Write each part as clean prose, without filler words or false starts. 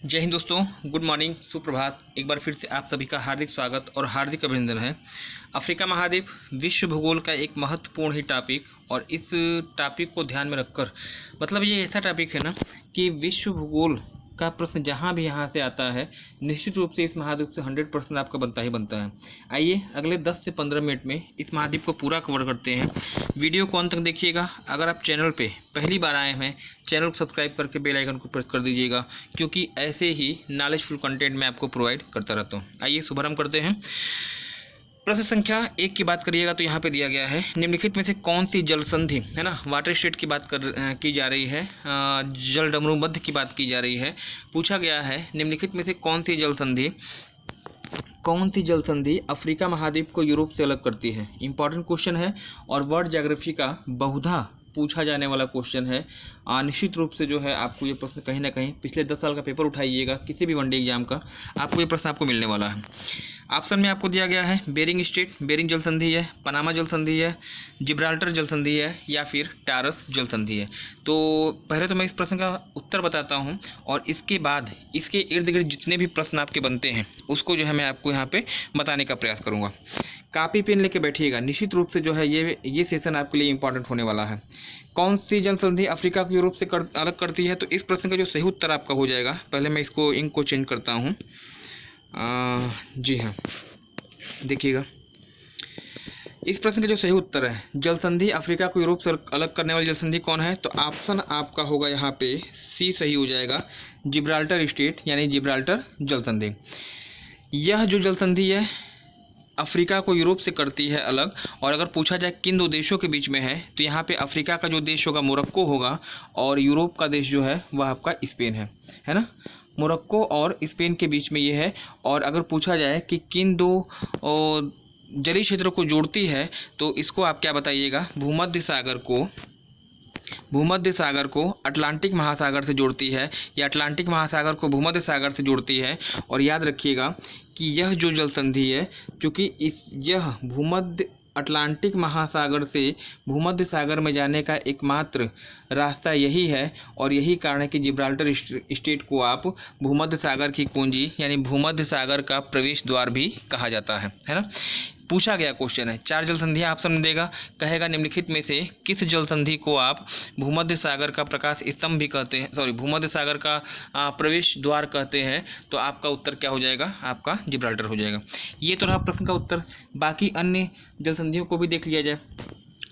जय हिंद दोस्तों, good morning, सुप्रभात। एक बार फिर से आप सभी का हार्दिक स्वागत और हार्दिक अभिनंदन है। अफ्रीका महाद्वीप विश्व भूगोल का एक महत्वपूर्ण ही टॉपिक, और इस टॉपिक को ध्यान में रखकर मतलब ये ऐसा टॉपिक है ना कि विश्व भूगोल का प्रश्न जहाँ भी यहाँ से आता है निश्चित रूप से इस महाद्वीप से 100% आपका बनता ही बनता है। आइए अगले 10 से 15 मिनट में इस महाद्वीप को पूरा कवर करते हैं। वीडियो को अंत तक देखिएगा। अगर आप चैनल पे पहली बार आए हैं, चैनल को सब्सक्राइब करके बेल आइकन को प्रेस कर दीजिएगा, क्योंकि ऐसे ही नॉलेजफुल कंटेंट मैं आपको प्रोवाइड करता रहता हूँ। आइए शुभारंभ करते हैं। प्रश्न संख्या 1 की बात करिएगा तो यहाँ पे दिया गया है, निम्नलिखित में से कौन सी जल संधि है ना, वाटर स्टेट की बात की जा रही है, जलडमरू मध्य की बात की जा रही है। पूछा गया है निम्नलिखित में से कौन सी जल संधि अफ्रीका महाद्वीप को यूरोप से अलग करती है। इंपॉर्टेंट क्वेश्चन है और वर्ल्ड ज्योग्राफी का बहुधा पूछा जाने वाला क्वेश्चन है। निश्चित रूप से जो है आपको ये प्रश्न कहीं ना कहीं पिछले 10 साल का पेपर उठाइएगा, किसी भी वनडे एग्जाम का, आपको ये प्रश्न आपको मिलने वाला है। ऑप्शन में आपको दिया गया है बेरिंग स्टेट, बेरिंग जल संधि है, पनामा जल संधि है, जिब्राल्टर जल संधि है, या फिर टारस जल संधि है। तो पहले तो मैं इस प्रश्न का उत्तर बताता हूं, और इसके बाद इसके इर्द गिर्द जितने भी प्रश्न आपके बनते हैं उसको जो है मैं आपको यहाँ पे बताने का प्रयास करूँगा। कापी पेन लेके बैठिएगा, निश्चित रूप से जो है ये सेशन आपके लिए इंपॉर्टेंट होने वाला है। कौन सी जल संधि अफ्रीका को यूरोप से अलग करती है, तो इस प्रश्न का जो सही उत्तर आपका हो जाएगा, पहले मैं इसको इंक को चेंज करता हूँ। जी हाँ, देखिएगा इस प्रश्न का जो सही उत्तर है, जल संधि अफ्रीका को यूरोप से अलग करने वाली जल संधि कौन है, तो ऑप्शन आपका होगा यहाँ पे सी सही हो जाएगा, जिब्राल्टर स्टेट यानी जिब्राल्टर जल संधि। यह जो जल संधि है अफ्रीका को यूरोप से करती है अलग, और अगर पूछा जाए किन दो देशों के बीच में है, तो यहाँ पे अफ्रीका का जो देश होगा मोरक्को होगा, और यूरोप का देश जो है वह आपका स्पेन है ना। मोरक्को और स्पेन के बीच में ये है। और अगर पूछा जाए कि किन दो जलीय क्षेत्रों को जोड़ती है, तो इसको आप क्या बताइएगा, भूमध्य सागर को अटलांटिक महासागर से जोड़ती है, या अटलांटिक महासागर को भूमध्य सागर से जोड़ती है। और याद रखिएगा कि यह जो जल संधि है, चूँकि यह भूमध्य अटलांटिक महासागर से भूमध्य सागर में जाने का एकमात्र रास्ता यही है, और यही कारण है कि जिब्राल्टर स्टेट को आप भूमध्य सागर की कुंजी यानी भूमध्य सागर का प्रवेश द्वार भी कहा जाता है ना। पूछा गया क्वेश्चन है, 4 जल संधियाँ ऑप्शन में देगा, कहेगा निम्नलिखित में से किस जल संधि को आप भूमध्य सागर का प्रकाश स्तंभ भी कहते हैं, भूमध्य सागर का प्रवेश द्वार कहते हैं, तो आपका उत्तर क्या हो जाएगा, आपका जिब्राल्टर हो जाएगा। ये तो रहा प्रश्न का उत्तर। बाकी अन्य जल संधियों को भी देख लिया जाए।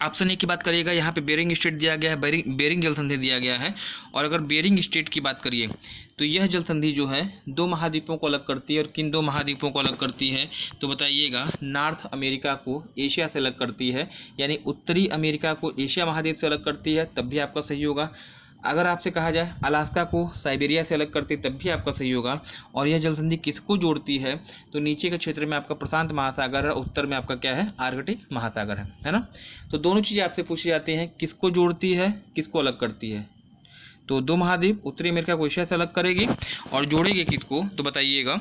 ऑप्शन ए की बात करिएगा, यहाँ पे बेरिंग स्टेट दिया गया है, बेरिंग जल संधि दिया गया है। और अगर बेरिंग स्टेट की बात करिए तो यह जल संधि जो है 2 महाद्वीपों को अलग करती है। और किन 2 महाद्वीपों को अलग करती है, तो बताइएगा, नॉर्थ अमेरिका को एशिया से अलग करती है, यानी उत्तरी अमेरिका को एशिया महाद्वीप से अलग करती है, तब भी आपका सही होगा। अगर आपसे कहा जाए अलास्का को साइबेरिया से अलग करती, तब भी आपका सही होगा। और यह जल संधि किसको जोड़ती है, तो नीचे के क्षेत्र में आपका प्रशांत महासागर है, उत्तर में आपका क्या है, आर्कटिक महासागर है ना। तो दोनों चीज़ें आपसे पूछी जाती हैं, किसको जोड़ती है, किसको अलग करती है। तो 2 महाद्वीप, उत्तरी अमेरिका को एशिया से अलग करेगी, और जोड़ेगी किसको, तो बताइएगा,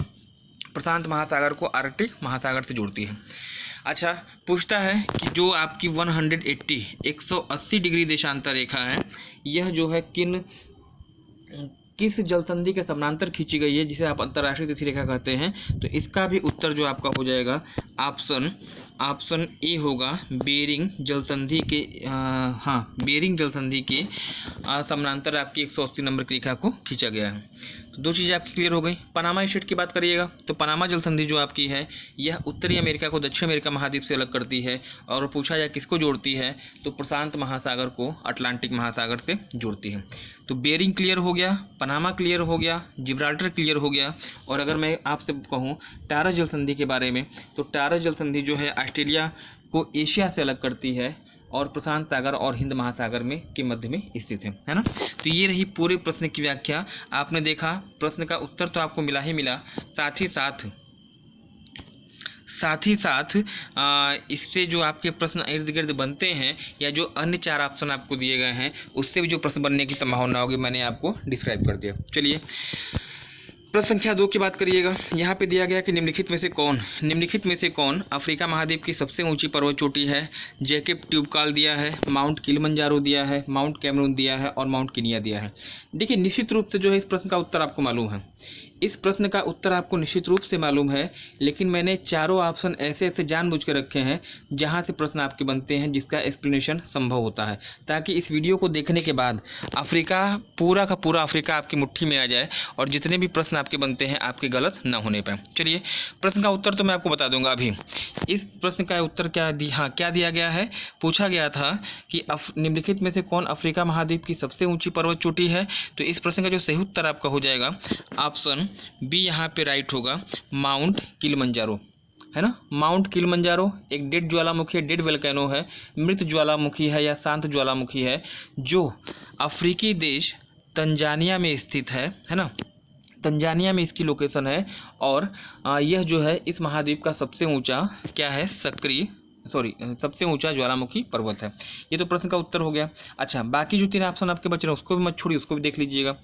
प्रशांत महासागर को आर्कटिक महासागर से जोड़ती है। अच्छा, पूछता है कि जो आपकी 180 डिग्री देशांतर रेखा है, यह जो है किस जल संधि के समानांतर खींची गई है, जिसे आप अंतर्राष्ट्रीय तिथि रेखा कहते हैं। तो इसका भी उत्तर जो आपका हो जाएगा ऑप्शन ए होगा, बेरिंग जल संधि के बेरिंग जल संधि के समानांतर आपकी 180 नंबर की रेखा को खींचा गया है। तो 2 चीज़ें आपकी क्लियर हो गई। पनामा स्टेट की बात करिएगा तो पनामा जल संधि जो आपकी है, यह उत्तरी अमेरिका को दक्षिण अमेरिका महाद्वीप से अलग करती है। और पूछा जाए किसको जोड़ती है, तो प्रशांत महासागर को अटलांटिक महासागर से जोड़ती है। तो बेरिंग क्लियर हो गया, पनामा क्लियर हो गया, जिब्राल्टर क्लियर हो गया। और अगर मैं आपसे कहूँ टारस जल संधि के बारे में, तो टारस जल संधि जो है ऑस्ट्रेलिया को एशिया से अलग करती है, और प्रशांत सागर और हिंद महासागर में के मध्य में स्थित है ना। तो ये रही पूरे प्रश्न की व्याख्या। आपने देखा प्रश्न का उत्तर तो आपको मिला ही मिला, साथ ही साथ इससे जो आपके प्रश्न इर्द गिर्द बनते हैं, या जो अन्य 4 ऑप्शन आपको दिए गए हैं, उससे भी जो प्रश्न बनने की संभावना होगी, मैंने आपको डिस्क्राइब कर दिया। चलिए प्रश्न संख्या 2 की बात करिएगा। यहाँ पे दिया गया कि निम्नलिखित में से कौन अफ्रीका महाद्वीप की सबसे ऊंची पर्वत चोटी है। जैकब ट्यूबकाल दिया है, माउंट किलिमंजारो दिया है, माउंट कैमरून दिया है और माउंट किनिया दिया है। देखिए निश्चित रूप से जो है इस प्रश्न का उत्तर आपको मालूम है, इस प्रश्न का उत्तर आपको निश्चित रूप से मालूम है, लेकिन मैंने चारों ऑप्शन ऐसे ऐसे जानबूझ के रखे हैं जहां से प्रश्न आपके बनते हैं जिसका एक्सप्लेनेशन संभव होता है, ताकि इस वीडियो को देखने के बाद अफ्रीका पूरा का पूरा अफ्रीका आपकी मुट्ठी में आ जाए और जितने भी प्रश्न आपके बनते हैं आपके गलत ना होने पाए। चलिए प्रश्न का उत्तर तो मैं आपको बता दूंगा अभी। इस प्रश्न का उत्तर क्या दिया गया है, पूछा गया था कि निम्नलिखित में से कौन अफ्रीका महाद्वीप की सबसे ऊँची पर्वत चोटी है। तो इस प्रश्न का जो सही उत्तर आपका हो जाएगा ऑप्शन बी यहाँ पे राइट होगा, माउंट किलिमंजारो, है ना। माउंट किलिमंजारो एक डेड ज्वालामुखी, डेड वोल्केनो है, मृत ज्वालामुखी है या शांत ज्वालामुखी है, जो अफ्रीकी देश तंजानिया में स्थित है ना। तंजानिया में इसकी लोकेशन है और यह जो है इस महाद्वीप का सबसे ऊंचा क्या है, सबसे ऊंचा ज्वालामुखी पर्वत है। ये तो प्रश्न का उत्तर हो गया। अच्छा, बाकी जो 3 ऑप्शन आपके बच रहे हैं उसको भी मत छोड़िए, उसको भी देख लीजिएगा।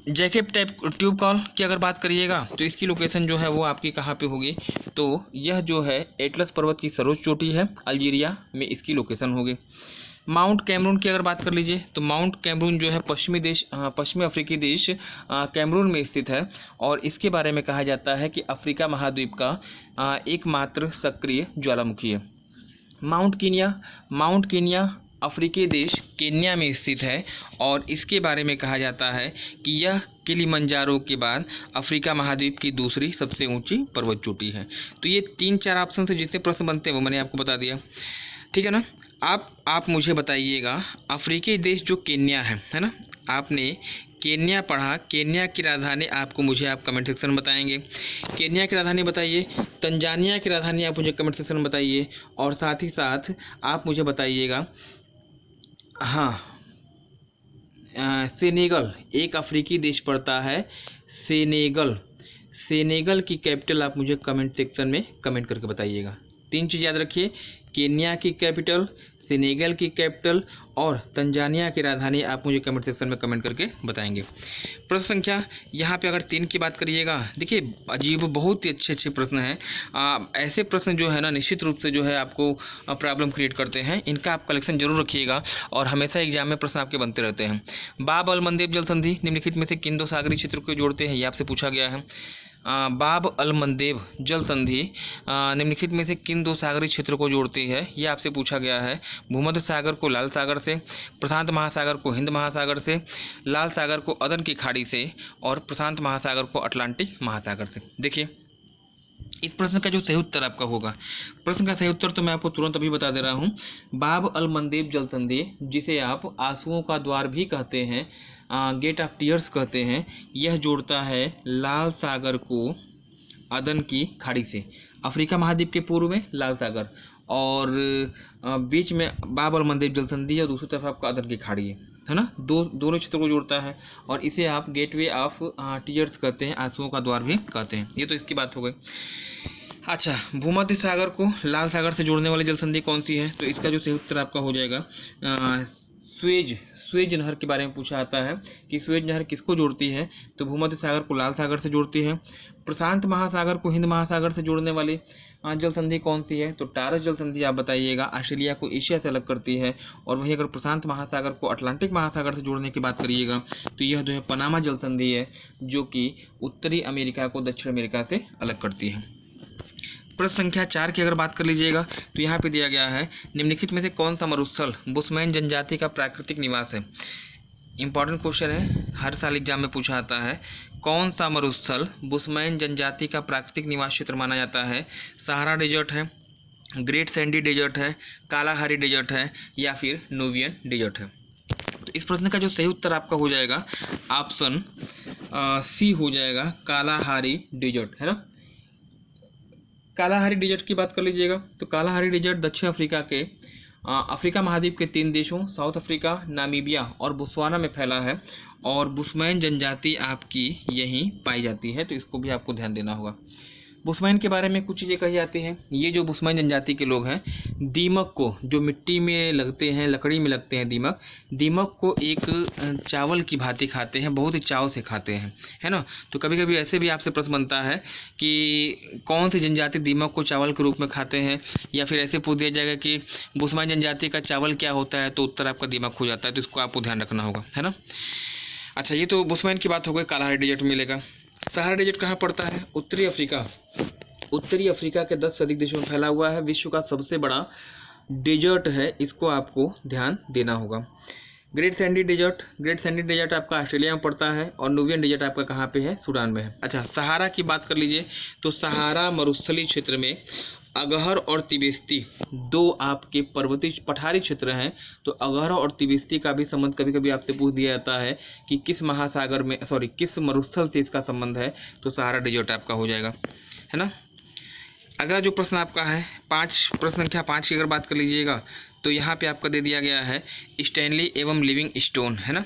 जैकब ट्यूबकाल की अगर बात करिएगा तो इसकी लोकेशन जो है वो आपकी कहाँ पे होगी, तो यह जो है एटलस पर्वत की सर्वोच्च चोटी है, अल्जीरिया में इसकी लोकेशन होगी। माउंट कैमरून की अगर बात कर लीजिए तो माउंट कैमरून जो है पश्चिमी अफ्रीकी देश कैमरून में स्थित है और इसके बारे में कहा जाता है कि अफ्रीका महाद्वीप का एकमात्र सक्रिय ज्वालामुखी है। माउंट किनिया अफ्रीकी देश केन्या में स्थित है और इसके बारे में कहा जाता है कि यह किलिमंजारो के बाद अफ्रीका महाद्वीप की दूसरी सबसे ऊंची पर्वत चोटी है। तो ये 3-4 ऑप्शन से जितने प्रश्न बनते हैं वो मैंने आपको बता दिया, ठीक है ना। आप मुझे बताइएगा, अफ्रीकी देश जो केन्या है ना, आपने केन्या पढ़ा, केन्या की राजधानी आपको मुझे आप कमेंट सेक्शन में बताएंगे। केन्या की राजधानी बताइए, तंजानिया की राजधानी आप मुझे कमेंट सेक्शन में बताइए और साथ ही साथ आप मुझे बताइएगा सेनेगल एक अफ्रीकी देश पड़ता है, सेनेगल की कैपिटल आप मुझे कमेंट सेक्शन में कमेंट करके बताइएगा। 3 चीज़ याद रखिए, केन्या की कैपिटल, सेनेगल की कैपिटल और तंजानिया की राजधानी आप मुझे कमेंट सेक्शन में कमेंट करके बताएंगे। प्रश्न संख्या यहाँ पे अगर 3 की बात करिएगा, देखिए अजीब बहुत ही अच्छे प्रश्न हैं। ऐसे प्रश्न जो है ना निश्चित रूप से जो है आपको प्रॉब्लम क्रिएट करते हैं, इनका आप कलेक्शन जरूर रखिएगा और हमेशा एग्जाम में प्रश्न आपके बनते रहते हैं। बाब अल मंदेब जल संधि निम्नलिखित में से किन 2 सागरीय क्षेत्र को जोड़ते हैं, ये आपसे पूछा गया है। बाब अल मंदेब जल संधि निम्नलिखित में से किन 2 सागरीय क्षेत्र को जोड़ती है, ये आपसे पूछा गया है। भूमध्य सागर को लाल सागर से, प्रशांत महासागर को हिंद महासागर से, लाल सागर को अदन की खाड़ी से और प्रशांत महासागर को अटलांटिक महासागर से। देखिए इस प्रश्न का जो सही उत्तर आपका होगा, प्रश्न का सही उत्तर तो मैं आपको तुरंत अभी बता दे रहा हूँ। बाब अल मंदेब जल संधि, जिसे आप आंसुओं का द्वार भी कहते हैं, गेट ऑफ टीयर्स कहते हैं, यह जोड़ता है लाल सागर को अदन की खाड़ी से। अफ्रीका महाद्वीप के पूर्व में लाल सागर और बीच में बाब अल मंदेब जल संधि और दूसरी तरफ आपका अदन की खाड़ी है ना, दोनों क्षेत्रों को जोड़ता है और इसे आप गेटवे ऑफ टीयर्स कहते हैं, आंसुओं का द्वार भी कहते हैं। ये तो इसकी बात हो गई। अच्छा, भूमध्य सागर को लाल सागर से जोड़ने वाली जल संधि कौन सी है, तो इसका जो सही उत्तर आपका हो जाएगा स्वेज नहर के बारे में पूछा आता है कि स्वेज नहर किसको जोड़ती है, तो भूमध्य सागर को लाल सागर से जोड़ती है। प्रशांत महासागर को हिंद महासागर से जोड़ने वाली जल संधि कौन सी है, तो टारस जल संधि आप बताइएगा, ऑस्ट्रेलिया को एशिया से अलग करती है। और वहीं अगर प्रशांत महासागर को अटलांटिक महासागर से जोड़ने की बात करिएगा तो यह जो है पनामा जल संधि है, जो कि उत्तरी अमेरिका को दक्षिण अमेरिका से अलग करती है। प्रश्न संख्या 4 की अगर बात कर लीजिएगा तो यहाँ पे दिया गया है, निम्नलिखित में से कौन सा मरुस्थल बुशमैन जनजाति का प्राकृतिक निवास है। इंपॉर्टेंट क्वेश्चन है, हर साल एग्जाम में पूछा आता है। कौन सा मरुस्थल बुशमैन जनजाति का प्राकृतिक निवास क्षेत्र माना जाता है। सहारा डेजर्ट है, ग्रेट सैंडी डेजर्ट है, कालाहारी डेजर्ट है या फिर नूबियन डेजर्ट है। तो इस प्रश्न का जो सही उत्तर आपका हो जाएगा ऑप्शन सी हो जाएगा, कालाहारी डेजर्ट, है ना। कालाहारी डेजर्ट की बात कर लीजिएगा तो कालाहारी डेजर्ट दक्षिण अफ्रीका के अफ्रीका महाद्वीप के 3 देशों साउथ अफ्रीका, नामीबिया और बोत्सवाना में फैला है और बुशमैन जनजाति आपकी यहीं पाई जाती है, तो इसको भी आपको ध्यान देना होगा। बुश्मैन के बारे में कुछ चीज़ें कही जाती हैं। ये जो बुश्मैन जनजाति के लोग हैं, दीमक को, जो मिट्टी में लगते हैं, लकड़ी में लगते हैं दीमक, दीमक को एक चावल की भांति खाते हैं, बहुत ही चाव से खाते हैं, है ना। तो कभी कभी ऐसे भी आपसे प्रश्न बनता है कि कौन सी जनजाति दीमक को चावल के रूप में खाते हैं, या फिर ऐसे पूछ दिया जाएगा कि बुश्मैन जनजाति का चावल क्या होता है, तो उत्तर आपका दीमक हो जाता है। तो इसको आपको ध्यान रखना होगा, है ना। अच्छा, ये तो बुश्मैन की बात हो गई। कालाहारी डेजर्ट मिलेगा। सहारा डेजर्ट कहाँ पड़ता है? उत्तरी अफ्रीका। उत्तरी अफ्रीका के 10 से अधिक देशों में फैला हुआ है। विश्व का सबसे बड़ा डेजर्ट है, इसको आपको ध्यान देना होगा। Great sandy desert, great sandy desert आपका ऑस्ट्रेलिया में पड़ता है, और नूबियन डेजर्ट आपका कहाँ पे है? सूडान में है। अच्छा, सहारा की बात कर लीजिए तो सहारा मरुस्थलीय क्षेत्र में अगहर और तिबेस्ती दो आपके पर्वतीय पठारी क्षेत्र हैं। तो अगहर और तिबेस्ती का भी संबंध कभी कभी आपसे पूछ दिया जाता है कि किस महासागर में, किस मरुस्थल से इसका संबंध है, तो सहारा डेजर्ट आपका हो जाएगा, है ना। अगला जो प्रश्न आपका है प्रश्न संख्या 5 की अगर बात कर लीजिएगा तो यहाँ पे आपका दे दिया गया है स्टैनली एवं लिविंग स्टोन, है ना।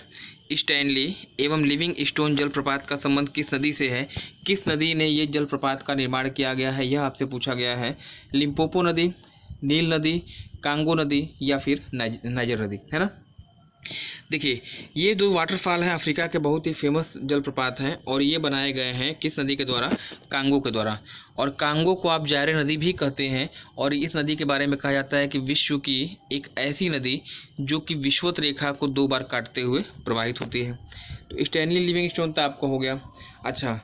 स्टैनली एवं लिविंग स्टोन जलप्रपात का संबंध किस नदी से है? किस नदी ने ये जलप्रपात का निर्माण किया गया है, यह आपसे पूछा गया है। लिम्पोपो नदी, नील नदी, कांगो नदी, या फिर नाइजर नदी, है ना। देखिए, ये दो वाटरफॉल हैं अफ्रीका के, बहुत ही फेमस जलप्रपात हैं, और ये बनाए गए हैं किस नदी के द्वारा? कांगो के द्वारा। और कांगो को आप जायरे नदी भी कहते हैं, और इस नदी के बारे में कहा जाता है कि विश्व की एक ऐसी नदी जो कि विषुवत रेखा को 2 बार काटते हुए प्रवाहित होती है। तो स्टैनली लिविंग स्टोन तो आपको हो गया। अच्छा,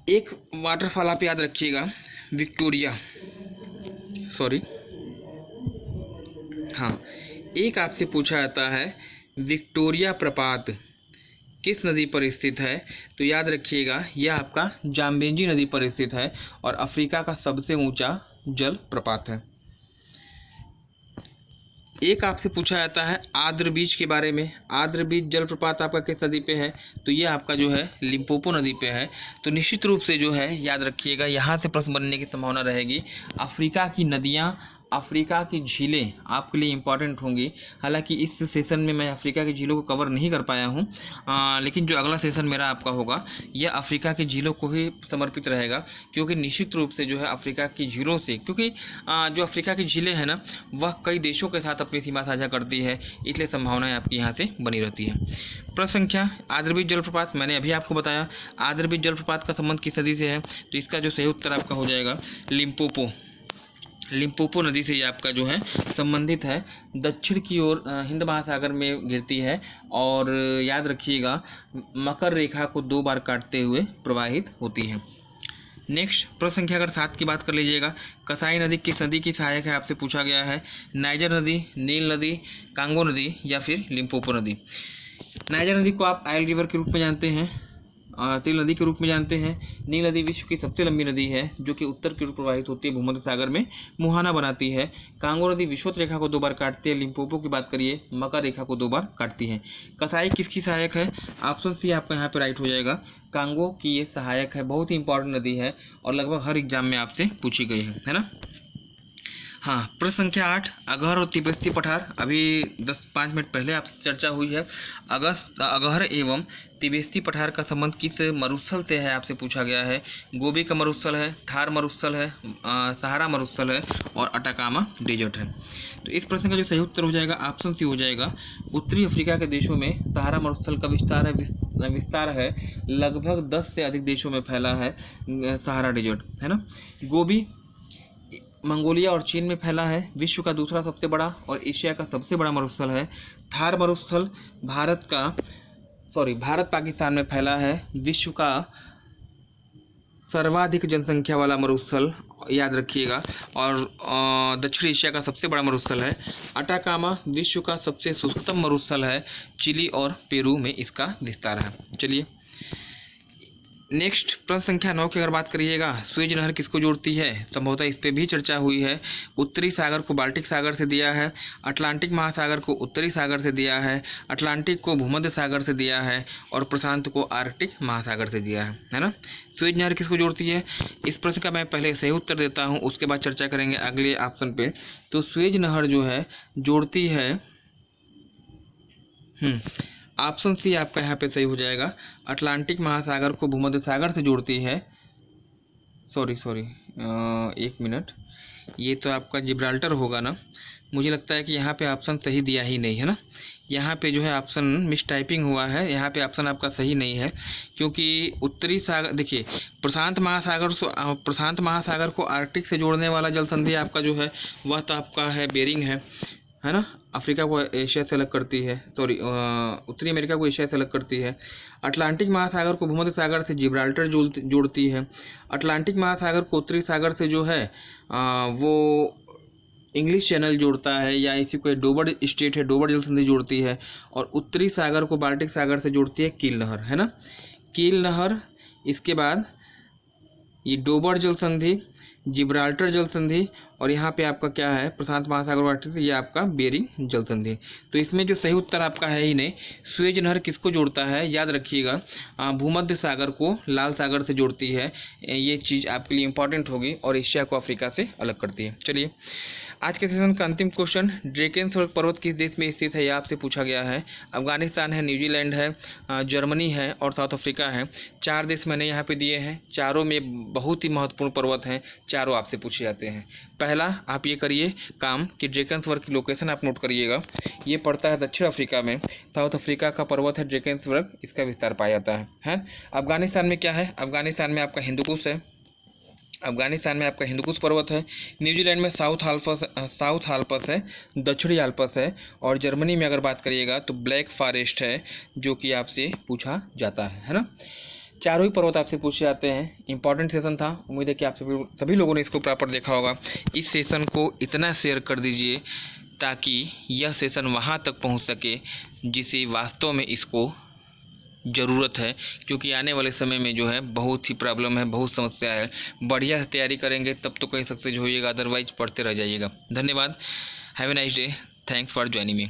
एक वाटरफॉल आप याद रखिएगा, विक्टोरिया, हाँ, एक आपसे पूछा जाता है विक्टोरिया प्रपात किस नदी पर स्थित है? तो याद रखिएगा, यह आपका जाम्बेजी नदी पर स्थित है, और अफ्रीका का सबसे ऊंचा जल प्रपात है। एक आपसे पूछा जाता है आद्र बीज के बारे में। आद्र बीज जलप्रपात आपका किस नदी पे है? तो ये आपका जो है लिम्पोपो नदी पे है। तो निश्चित रूप से जो है याद रखिएगा, यहाँ से प्रश्न बनने की संभावना रहेगी। अफ्रीका की नदियाँ, अफ्रीका की झीलें आपके लिए इम्पॉर्टेंट होंगी। हालांकि इस सेशन में मैं अफ्रीका की झीलों को कवर नहीं कर पाया हूँ, लेकिन जो अगला सेशन मेरा आपका होगा यह अफ्रीका की झीलों को ही समर्पित रहेगा, क्योंकि निश्चित रूप से जो है अफ्रीका की झीलों से, क्योंकि जो अफ्रीका की झीलें हैं ना, वह कई देशों के साथ अपनी सीमा साझा करती है, इसलिए संभावनाएं आपकी यहाँ से बनी रहती है। प्रश्न संख्या आद्रबीज जलप्रपात, मैंने अभी आपको बताया आद्रबीज जलप्रपात का संबंध किस नदी से है, तो इसका जो सही उत्तर आपका हो जाएगा लिम्पोपो। लिम्पोपो नदी से ये आपका जो है संबंधित है, दक्षिण की ओर हिंद महासागर में गिरती है, और याद रखिएगा मकर रेखा को 2 बार काटते हुए प्रवाहित होती है। नेक्स्ट प्रश्न संख्या अगर 7 की बात कर लीजिएगा, कसाई नदी किस नदी की सहायक है, आपसे पूछा गया है। नाइजर नदी, नील नदी, कांगो नदी, या फिर लिम्पोपो नदी। नाइजर नदी को आप आयल रिवर के रूप में जानते हैं, तिल नदी के रूप में जानते हैं। नील नदी विश्व की सबसे लंबी नदी है, जो कि उत्तर की ओर प्रवाहित होती है, भूमध्य सागर में मुहाना बनाती है। कांगो नदी विषुवत रेखा को 2 बार काटती है। लिम्पोपो की बात करिए, मकर रेखा को 2 बार काटती है। कसाई किसकी सहायक है? ऑप्शन सी आपका यहाँ पे राइट हो जाएगा, कांगो की ये सहायक है। बहुत ही इंपॉर्टेंट नदी है, और लगभग हर एग्जाम में आपसे पूछी गई है ना। हाँ, प्रश्न संख्या 8, अगहर और तिब्बती पठार, अभी 5 मिनट पहले आपसे चर्चा हुई है। अगहर एवं तिब्बती पठार का संबंध किस मरुस्थल से है, आपसे पूछा गया है। गोबी का मरुस्थल है, थार मरुस्थल है, सहारा मरुस्थल है, और अटाकामा डेजर्ट है। तो इस प्रश्न का जो सही उत्तर हो जाएगा ऑप्शन सी हो जाएगा। उत्तरी अफ्रीका के देशों में सहारा मरुस्थल का विस्तार है लगभग 10 से अधिक देशों में फैला है सहारा डेजर्ट, है ना। गोबी मंगोलिया और चीन में फैला है, विश्व का दूसरा सबसे बड़ा और एशिया का सबसे बड़ा मरुस्थल है। थार मरुस्थल भारत पाकिस्तान में फैला है, विश्व का सर्वाधिक जनसंख्या वाला मरुस्थल, याद रखिएगा, और दक्षिण एशिया का सबसे बड़ा मरुस्थल है। अटाकामा विश्व का सबसे शुष्कतम मरुस्थल है, चिली और पेरू में इसका विस्तार है। चलिए नेक्स्ट प्रश्न संख्या 9 की अगर बात करिएगा, स्वेज नहर किसको जोड़ती है? संभवतः इस पर भी चर्चा हुई है। उत्तरी सागर को बाल्टिक सागर से दिया है, अटलांटिक महासागर को उत्तरी सागर से दिया है, अटलांटिक को भूमध्य सागर से दिया है, और प्रशांत को आर्कटिक महासागर से दिया है ना। स्वेज नहर किसको जोड़ती है? इस प्रश्न का मैं पहले सही उत्तर देता हूँ, उसके बाद चर्चा करेंगे अगले ऑप्शन पे। तो स्वेज नहर जो है जोड़ती है, ऑप्शन सी आपका यहाँ पे सही हो जाएगा, अटलांटिक महासागर को भूमध्य सागर से जोड़ती है। सॉरी सॉरी, 1 मिनट, ये तो आपका जिब्राल्टर होगा ना। मुझे लगता है कि यहाँ पे ऑप्शन सही दिया ही नहीं है ना। यहाँ पे जो है ऑप्शन मिस टाइपिंग हुआ है, यहाँ पे ऑप्शन आपका सही नहीं है, क्योंकि उत्तरी सागर, देखिए प्रशांत महासागर को आर्कटिक से जोड़ने वाला जल संधि आपका जो है वह तो आपका है बेरिंग है ना। अफ्रीका को एशिया से अलग करती है, सॉरी उत्तरी अमेरिका को एशिया से अलग करती है। अटलांटिक महासागर को भूमध्य सागर से जिब्राल्टर जोड़ती है। अटलांटिक महासागर को उत्तरी सागर से जो है वो इंग्लिश चैनल जोड़ता है, या इसी को डोबर स्टेट है, डोबर जल संधि जोड़ती है। और उत्तरी सागर को बाल्टिक सागर से जोड़ती है कील नहर, है ना, कील नहर। इसके बाद ये डोबर जल संधि, जिब्राल्टर जल संधि, और यहाँ पे आपका क्या है प्रशांत महासागर वाटर से ये आपका बेरिंग जल संधि। तो इसमें जो सही उत्तर आपका है ही नहीं। सुएज नहर किसको जोड़ता है, याद रखिएगा, भूमध्य सागर को लाल सागर से जोड़ती है। ये चीज़ आपके लिए इंपॉर्टेंट होगी, और एशिया को अफ्रीका से अलग करती है। चलिए आज के सेशन का अंतिम क्वेश्चन, ड्रेकेन्सबर्ग पर्वत किस देश में स्थित है, यह आपसे पूछा गया है। अफगानिस्तान है, न्यूजीलैंड है, जर्मनी है और साउथ अफ्रीका है। 4 देश मैंने यहाँ पे दिए हैं, चारों में बहुत ही महत्वपूर्ण पर्वत हैं, चारों आपसे पूछे जाते हैं। पहला आप ये करिए काम कि ड्रेकेन्सबर्ग की लोकेशन आप नोट करिएगा। ये पड़ता है दक्षिण अफ्रीका में, साउथ अफ्रीका का पर्वत है ड्रेकेन्सबर्ग, इसका विस्तार पाया जाता है। अफगानिस्तान में क्या है, अफगानिस्तान में आपका हिंदुकुश है, अफगानिस्तान में आपका हिंदुकुश पर्वत है। न्यूजीलैंड में साउथ आल्पस है, दक्षिणी आल्पस है। और जर्मनी में अगर बात करिएगा तो ब्लैक फॉरेस्ट है, जो कि आपसे पूछा जाता है ना। चारों ही पर्वत आपसे पूछे जाते हैं। इंपॉर्टेंट सेशन था, उम्मीद है कि आप सभी लोगों ने इसको प्रॉपर देखा होगा। इस सेशन को इतना शेयर कर दीजिए ताकि यह सेशन वहाँ तक पहुँच सके जिसे वास्तव में इसको ज़रूरत है, क्योंकि आने वाले समय में जो है बहुत ही प्रॉब्लम है, बहुत समस्या है। बढ़िया से तैयारी करेंगे तब तो कहीं सक्सेस होइएगा, अदरवाइज पढ़ते रह जाइएगा। धन्यवाद, have a nice day, thanks for joining me.